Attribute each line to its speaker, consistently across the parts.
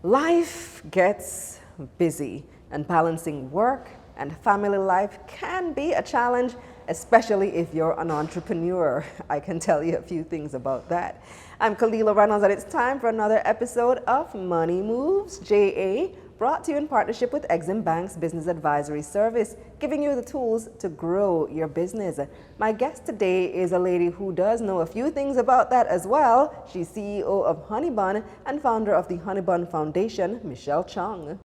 Speaker 1: Life gets busy, and balancing work and family life can be a challenge, especially if you're an entrepreneur. I can tell you a few things about that. I'm Kalila Reynolds, and it's time for another episode of Money Moves JA, brought to you in partnership with EXIM Bank's Business Advisory Service, giving you the tools to grow your business. My guest today is a lady who does know a few things about that as well. She's CEO of Honey Bun and founder of the Honey Bun Foundation, Michelle Chong.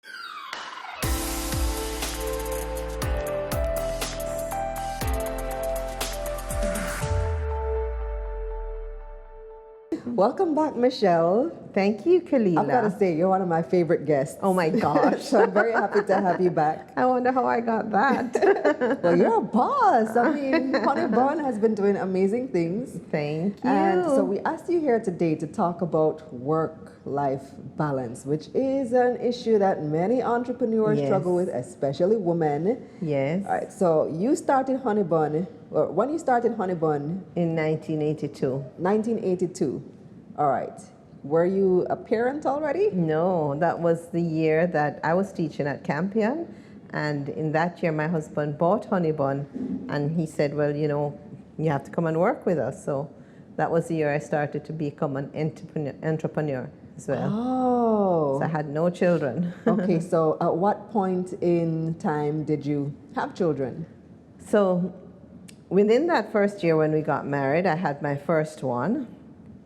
Speaker 1: Welcome back, Michelle.
Speaker 2: Thank you, Kalila.
Speaker 1: I've got to say, you're one of my favorite guests.
Speaker 2: Oh my gosh.
Speaker 1: So I'm very happy to have you back.
Speaker 2: I wonder how I got that.
Speaker 1: Well, you're a boss. I mean, Honey Bun has been doing amazing things.
Speaker 2: Thank you.
Speaker 1: And so we asked you here today to talk about work-life balance, which is an issue that many entrepreneurs struggle with, especially women.
Speaker 2: Yes.
Speaker 1: All right, so you started Honey Bun, or when you started Honey Bun?
Speaker 2: In 1982.
Speaker 1: 1982. All right. Were you a parent already?
Speaker 2: No, that was the year that I was teaching at Campion. And in that year, my husband bought Honey Bun. And he said, well, you know, you have to come and work with us. So that was the year I started to become an entrepreneur as well.
Speaker 1: Oh.
Speaker 2: So I had no children.
Speaker 1: Okay, so at what point in time did you have children?
Speaker 2: So within that first year when we got married, I had my first one.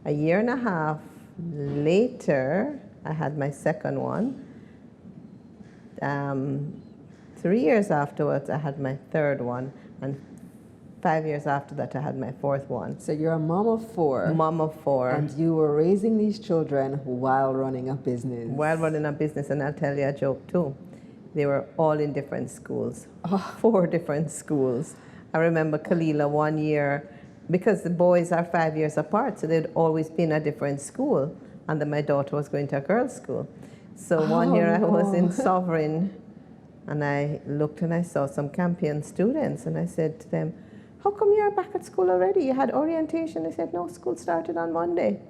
Speaker 2: A year and a half later, I had my second one. 3 years afterwards, I had my third one. And 5 years after that, I had my fourth one.
Speaker 1: So you're a mom of four.
Speaker 2: Mom of four.
Speaker 1: And you were raising these children while running a business.
Speaker 2: While running a business, and I'll tell you a joke too. They were all in different schools. 4 different schools. I remember Kalila one year, because the boys are 5 years apart, so they'd always been at a different school. And then my daughter was going to a girls' school. So one year I was in Sovereign, and I looked and I saw some Campion students, and I said to them, how come you're back at school already? You had orientation. They said, no, school started on Monday.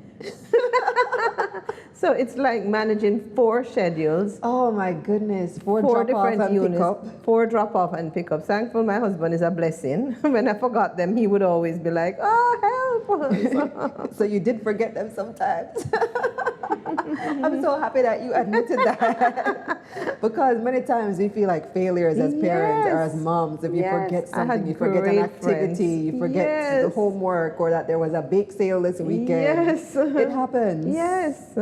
Speaker 2: So it's like managing 4 schedules.
Speaker 1: Oh my goodness, 4
Speaker 2: different
Speaker 1: drop-off and
Speaker 2: units,
Speaker 1: pick-up.
Speaker 2: 4 drop-off and pick-up. Thankful my husband is a blessing. When I forgot them, he would always be like, oh, help.
Speaker 1: So you did forget them sometimes. I'm so happy that you admitted that. Because many times we feel like failures as parents or as moms. If you forget something, you forget an activity, you forget the homework, or that there was a bake sale this weekend.
Speaker 2: Yes.
Speaker 1: It happens.
Speaker 2: Yes.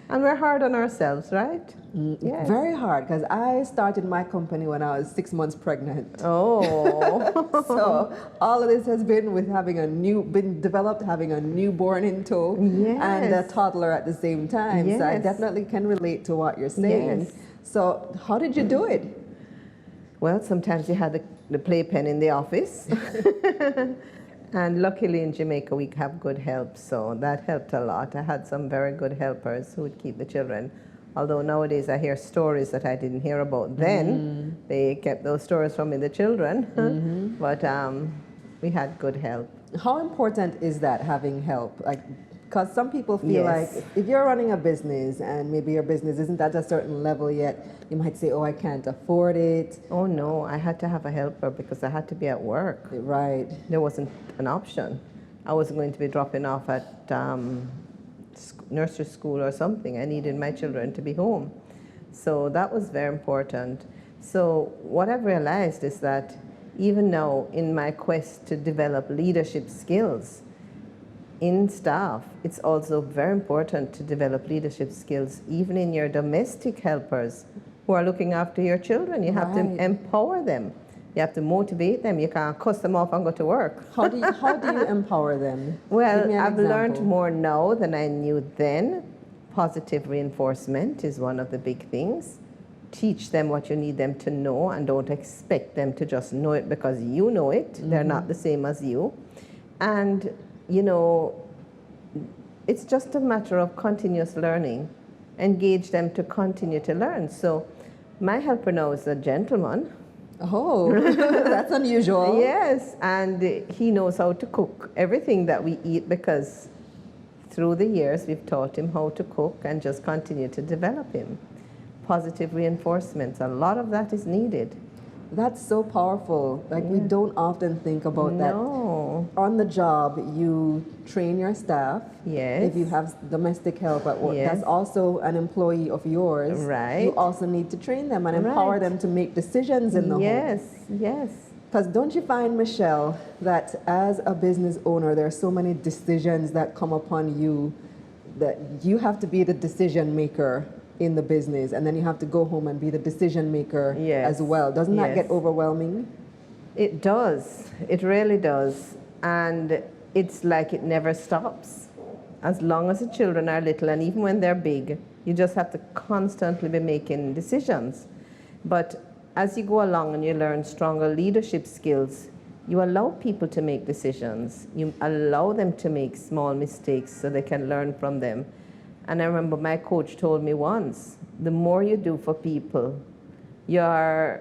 Speaker 2: And we're hard on ourselves, right?
Speaker 1: Yes. Very hard, because I started my company when I was 6 months pregnant.
Speaker 2: Oh.
Speaker 1: So all of this has been with having having a newborn in tow and a toddler at the same time.
Speaker 2: Yes.
Speaker 1: So I definitely can relate to what you're saying.
Speaker 2: Yes.
Speaker 1: So how did you do it?
Speaker 2: Well, sometimes you had the playpen in the office. And luckily in Jamaica we have good help, so that helped a lot. I had some very good helpers who would keep the children. Although nowadays I hear stories that I didn't hear about then. They kept those stories from me, the children. But we had good help.
Speaker 1: How important is that, having help? Because some people feel like if you're running a business and maybe your business isn't at a certain level yet, you might say, oh, I can't afford it.
Speaker 2: Oh no, I had to have a helper because I had to be at work.
Speaker 1: Right.
Speaker 2: There wasn't an option. I wasn't going to be dropping off at nursery school or something. I needed my children to be home. So that was very important. So what I've realized is that even now in my quest to develop leadership skills in staff, it's also very important to develop leadership skills even in your domestic helpers who are looking after your children. You have to empower them. You have to motivate them. You can't cuss them off and go to work.
Speaker 1: How do you empower them?
Speaker 2: Well, I've learned more now than I knew then. Positive reinforcement is one of the big things. Teach them what you need them to know, and don't expect them to just know it because you know it. They're not the same as you. And, you know, it's just a matter of continuous learning. Engage them to continue to learn. So my helper now is a gentleman.
Speaker 1: Oh, that's unusual.
Speaker 2: Yes, and he knows how to cook everything that we eat because through the years, we've taught him how to cook and just continue to develop him. Positive reinforcements, a lot of that is needed.
Speaker 1: That's so powerful. Like we don't often think about that.
Speaker 2: No.
Speaker 1: On the job, you train your staff.
Speaker 2: Yes.
Speaker 1: If you have domestic help at work,
Speaker 2: Yes.
Speaker 1: that's also an employee of yours.
Speaker 2: Right.
Speaker 1: You also need to train them and empower
Speaker 2: Right.
Speaker 1: them to make decisions in the home.
Speaker 2: Yes, yes.
Speaker 1: Because don't you find, Michelle, that as a business owner, there are so many decisions that come upon you that you have to be the decision maker in the business, and then you have to go home and be the decision maker
Speaker 2: Yes.
Speaker 1: as well. Doesn't that
Speaker 2: Yes.
Speaker 1: get overwhelming?
Speaker 2: It does. It really does. And it's like it never stops. As long as the children are little, and even when they're big, you just have to constantly be making decisions. But as you go along and you learn stronger leadership skills, you allow people to make decisions. You allow them to make small mistakes so they can learn from them. And I remember my coach told me once, the more you do for people, you're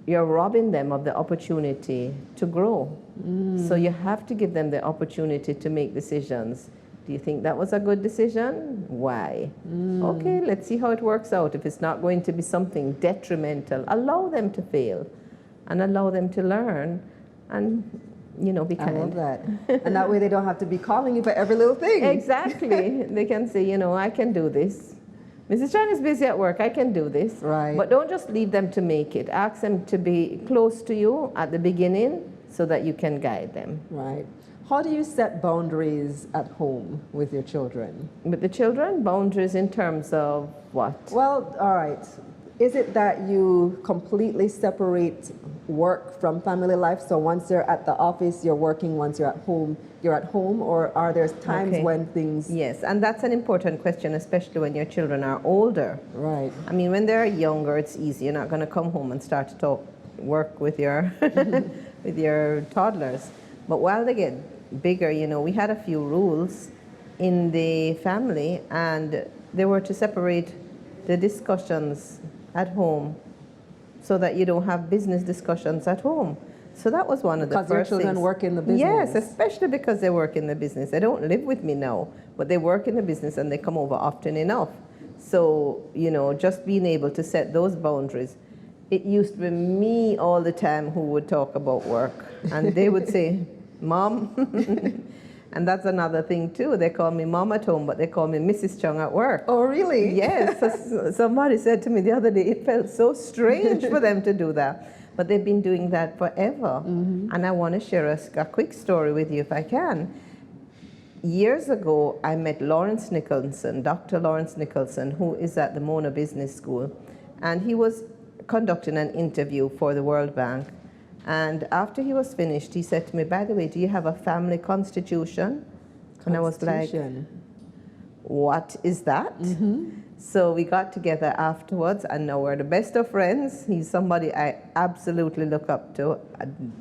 Speaker 2: robbing them of the opportunity to grow. So you have to give them the opportunity to make decisions. Do you think that was a good decision? Why? Okay, let's see how it works out. If it's not going to be something detrimental, allow them to fail and allow them to learn and, be
Speaker 1: I
Speaker 2: kind.
Speaker 1: love that. And that way they don't have to be calling you for every little thing.
Speaker 2: Exactly. They can say, I can do this. Mrs. Chan is busy at work, I can do this.
Speaker 1: Right.
Speaker 2: But don't just leave them to make it. Ask them to be close to you at the beginning so that you can guide them.
Speaker 1: Right. How do you set boundaries at home with your children?
Speaker 2: With the children, boundaries in terms of what?
Speaker 1: Well, all right. Is it that you completely separate work from family life? So once you're at the office, you're working. Once you're at home? Or are there times
Speaker 2: Okay.
Speaker 1: when things...
Speaker 2: Yes, and that's an important question, especially when your children are older.
Speaker 1: Right.
Speaker 2: I mean, when they're younger, it's easy. You're not going to come home and start to work with your, with your toddlers. But while they get bigger, we had a few rules in the family, and they were to separate the discussions at home so that you don't have business discussions at home. So that was one of the first
Speaker 1: Because your children
Speaker 2: things.
Speaker 1: work in the business.
Speaker 2: Yes, especially because they work in the business. They don't live with me now, but they work in the business and they come over often enough. So, just being able to set those boundaries. It used to be me all the time who would talk about work, and they would say, Mom, and that's another thing too. They call me Mom at home, but they call me Mrs. Chong at work.
Speaker 1: Oh, really?
Speaker 2: Yes. Somebody said to me the other day, it felt so strange for them to do that. But they've been doing that forever. And I want to share a quick story with you if I can. Years ago, I met Lawrence Nicholson, Dr. Lawrence Nicholson, who is at the Mona Business School. And he was conducting an interview for the World Bank. And after he was finished, he said to me, by the way, do you have a family constitution? And I was like, what is that? So we got together afterwards, and now we're the best of friends. He's somebody I absolutely look up to.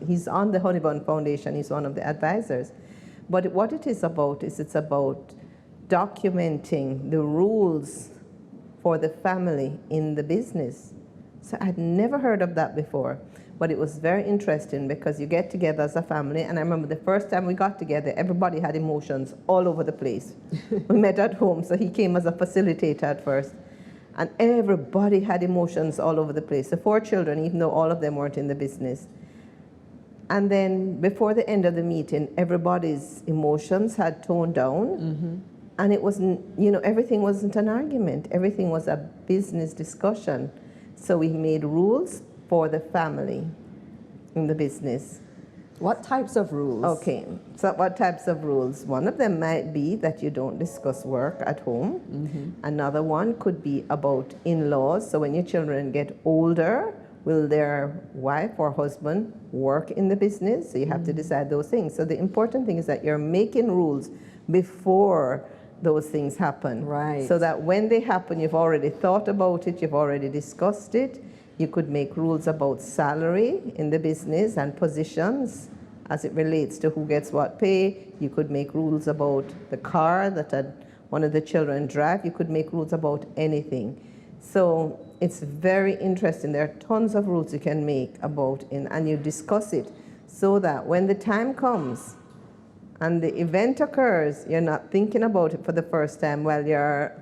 Speaker 2: He's on the Honey Bun Foundation. He's one of the advisors. But what it is about is it's about documenting the rules for the family in the business. So I'd never heard of that before. But it was very interesting because you get together as a family, and I remember the first time we got together, everybody had emotions all over the place. We met at home, so he came as a facilitator at first, and everybody had emotions all over the place. The 4 children, even though all of them weren't in the business. And then before the end of the meeting, everybody's emotions had toned down, and it wasn't, everything wasn't an argument. Everything was a business discussion. So we made rules for the family in the business.
Speaker 1: What types of rules?
Speaker 2: Okay, so what types of rules? One of them might be that you don't discuss work at home. Another one could be about in-laws. So when your children get older, will their wife or husband work in the business? So you have to decide those things. So the important thing is that you're making rules before those things happen.
Speaker 1: Right.
Speaker 2: So that when they happen, you've already thought about it, you've already discussed it. You could make rules about salary in the business and positions as it relates to who gets what pay. You could make rules about the car that one of the children drive. You could make rules about anything. So it's very interesting. There are tons of rules you can make about and you discuss it so that when the time comes and the event occurs, you're not thinking about it for the first time while you're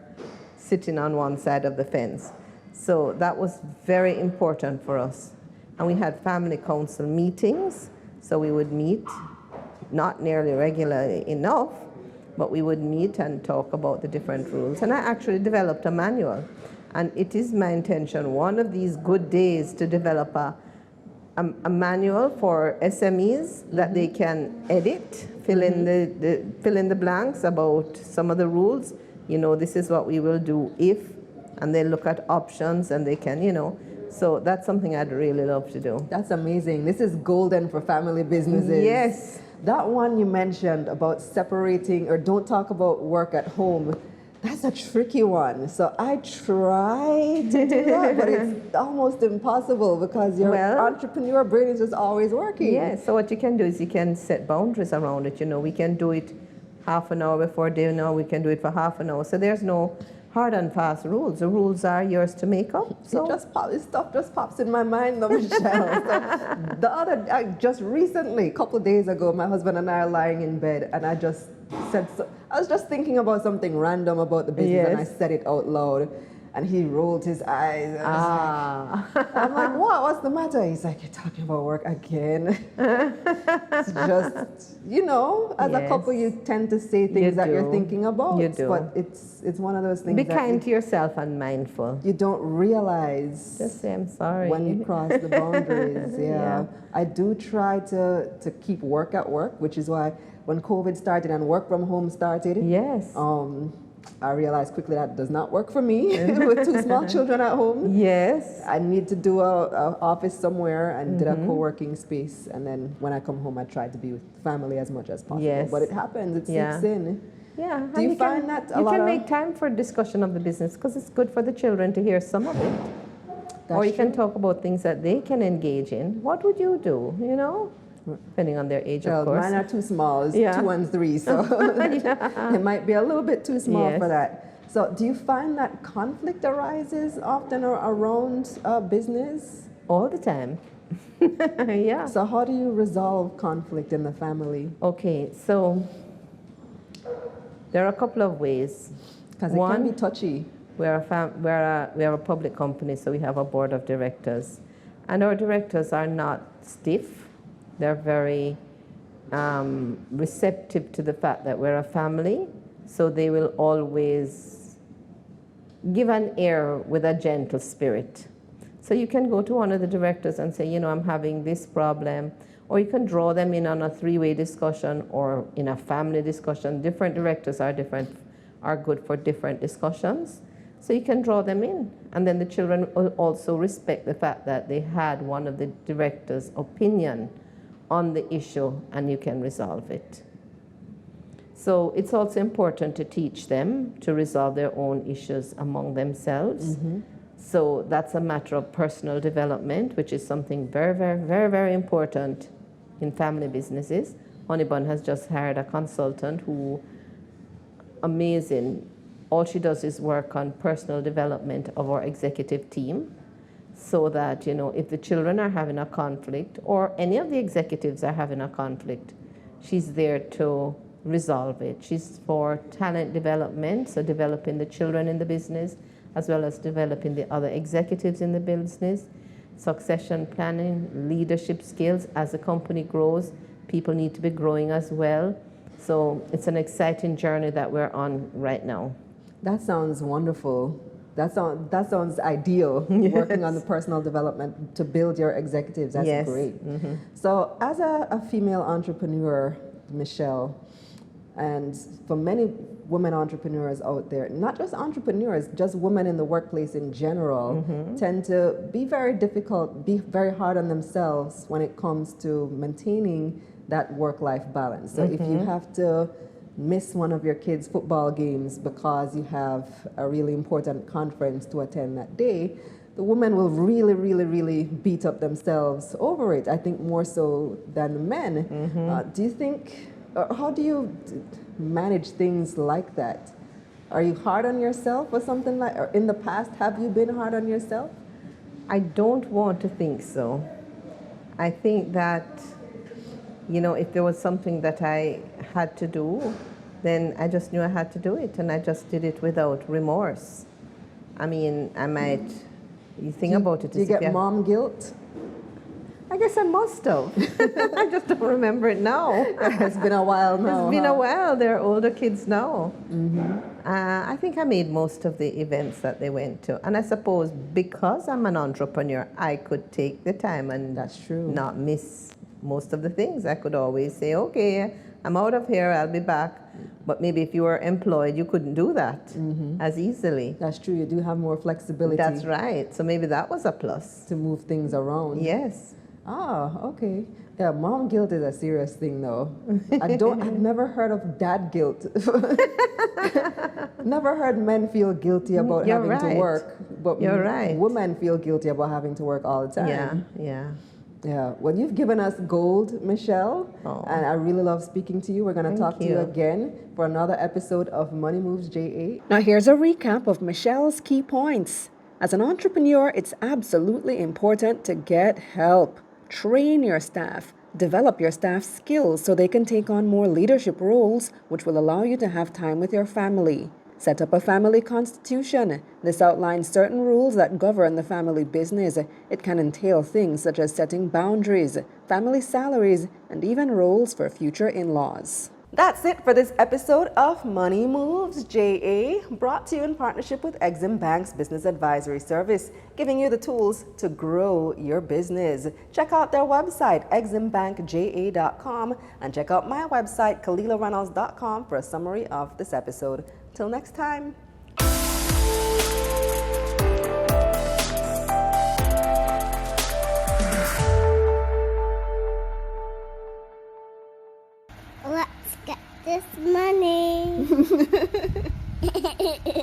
Speaker 2: sitting on one side of the fence. So that was very important for us. And we had family council meetings, so we would meet, not nearly regularly enough, but we would meet and talk about the different rules. And I actually developed a manual. And it is my intention one of these good days to develop a manual for SMEs that they can edit, fill in the blanks about some of the rules. You know, this is what we will do if, and they look at options and they can, you know. So that's something I'd really love to do.
Speaker 1: That's amazing. This is golden for family businesses.
Speaker 2: Yes.
Speaker 1: That one you mentioned about separating or don't talk about work at home, that's a tricky one. So I try to do that, but it's almost impossible because your entrepreneur brain is just always working.
Speaker 2: Yeah, so what you can do is you can set boundaries around it. You know, we can do it half an hour before dinner, we can do it for half an hour. So there's no hard and fast rules. The rules are yours to make up. So
Speaker 1: this stuff just pops in my mind, though, Michelle. So just recently, a couple of days ago, my husband and I are lying in bed, and I just said, I was just thinking about something random about the business, and I said it out loud. And he rolled his eyes. And I'm like, what? What's the matter? He's like, you're talking about work again. It's just, you know, as a couple, you tend to say things that you're thinking about.
Speaker 2: You do.
Speaker 1: But it's one of those things.
Speaker 2: Be kind to yourself and mindful.
Speaker 1: You don't realize.
Speaker 2: Just say, I'm sorry.
Speaker 1: When you cross the boundaries. Yeah. I do try to keep work at work, which is why when COVID started and work from home started.
Speaker 2: Yes.
Speaker 1: I realized quickly that does not work for me with two small children at home.
Speaker 2: Yes.
Speaker 1: I need to do a office somewhere and did a co-working space. And then when I come home, I try to be with family as much as possible.
Speaker 2: Yes.
Speaker 1: But it happens. It seeps in.
Speaker 2: Yeah.
Speaker 1: Do you find that a lot
Speaker 2: you can make time for discussion of the business because it's good for the children to hear some of it. Or you can talk about things that they can engage in. What would you do, you know? Depending on their age, of course.
Speaker 1: Mine are too small, it's 2 and 3, so it might be a little bit too small for that. So do you find that conflict arises often around business?
Speaker 2: All the time. Yeah.
Speaker 1: So how do you resolve conflict in the family?
Speaker 2: Okay, so there are a couple of ways.
Speaker 1: Because it can be touchy.
Speaker 2: We have a public company, so we have a board of directors. And our directors are not stiff. They're very receptive to the fact that we're a family, so they will always give an air with a gentle spirit. So you can go to one of the directors and say, you know, I'm having this problem, or you can draw them in on a three-way discussion or in a family discussion. Different directors are good for different discussions. So you can draw them in, and then the children will also respect the fact that they had one of the directors' opinion on the issue, and you can resolve it. So it's also important to teach them to resolve their own issues among themselves. So that's a matter of personal development, which is something very, very, very, very important in family businesses. Honeybun has just hired a consultant who, amazing, all she does is work on personal development of our executive team. So that, you know, if the children are having a conflict or any of the executives are having a conflict, she's there to resolve it. She's for talent development, so developing the children in the business as well as developing the other executives in the business, succession planning, leadership skills. As the company grows, people need to be growing as well. So it's an exciting journey that we're on right now.
Speaker 1: That sounds wonderful. That sounds ideal, working on the personal development to build your executives. That's great. So as a female entrepreneur, Michelle, and for many women entrepreneurs out there, not just entrepreneurs, just women in the workplace in general, tend to be very difficult, be very hard on themselves when it comes to maintaining that work-life balance. So if you have to miss one of your kids' football games because you have a really important conference to attend that day, the women will really, really, really beat up themselves over it, I think more so than the men. Do you think, how do you manage things like that? Are you hard on yourself or something like, or in the past, have you been hard on yourself?
Speaker 2: I don't want to think so. I think that, you know, if there was something that I had to do, then I just knew I had to do it, and I just did it without remorse. I mean, I might, you think about it.
Speaker 1: Do you get mom guilt?
Speaker 2: I guess I must have. I just don't remember it now.
Speaker 1: It's been a while now.
Speaker 2: It's been a while. They're older kids now. I think I made most of the events that they went to. And I suppose because I'm an entrepreneur, I could take the time and
Speaker 1: That's true.
Speaker 2: not miss most of the things. I could always say, okay, I'm out of here, I'll be back. But maybe if you were employed, you couldn't do that as easily.
Speaker 1: That's true. You do have more flexibility.
Speaker 2: That's right. So maybe that was a plus.
Speaker 1: To move things around.
Speaker 2: Yes.
Speaker 1: Ah, okay. Yeah, mom guilt is a serious thing, though. I've never heard of dad guilt. Never heard men feel guilty about
Speaker 2: You're
Speaker 1: having
Speaker 2: right.
Speaker 1: to work, but
Speaker 2: You're right.
Speaker 1: women feel guilty about having to work all the time.
Speaker 2: Yeah.
Speaker 1: Well, you've given us gold, Michelle,
Speaker 2: Oh.
Speaker 1: and I really love speaking to you. We're going to talk to you again for another episode of Money Moves J8. Now, here's a recap of Michelle's key points. As an entrepreneur, it's absolutely important to get help. Train your staff. Develop your staff's skills so they can take on more leadership roles, which will allow you to have time with your family. Set up a family constitution. This outlines certain rules that govern the family business. It can entail things such as setting boundaries, family salaries, and even roles for future in-laws. That's it for this episode of Money Moves JA, brought to you in partnership with EXIM Bank's Business Advisory Service, giving you the tools to grow your business. Check out their website, eximbankja.com, and check out my website, KalilaReynolds.com, for a summary of this episode. Till next time.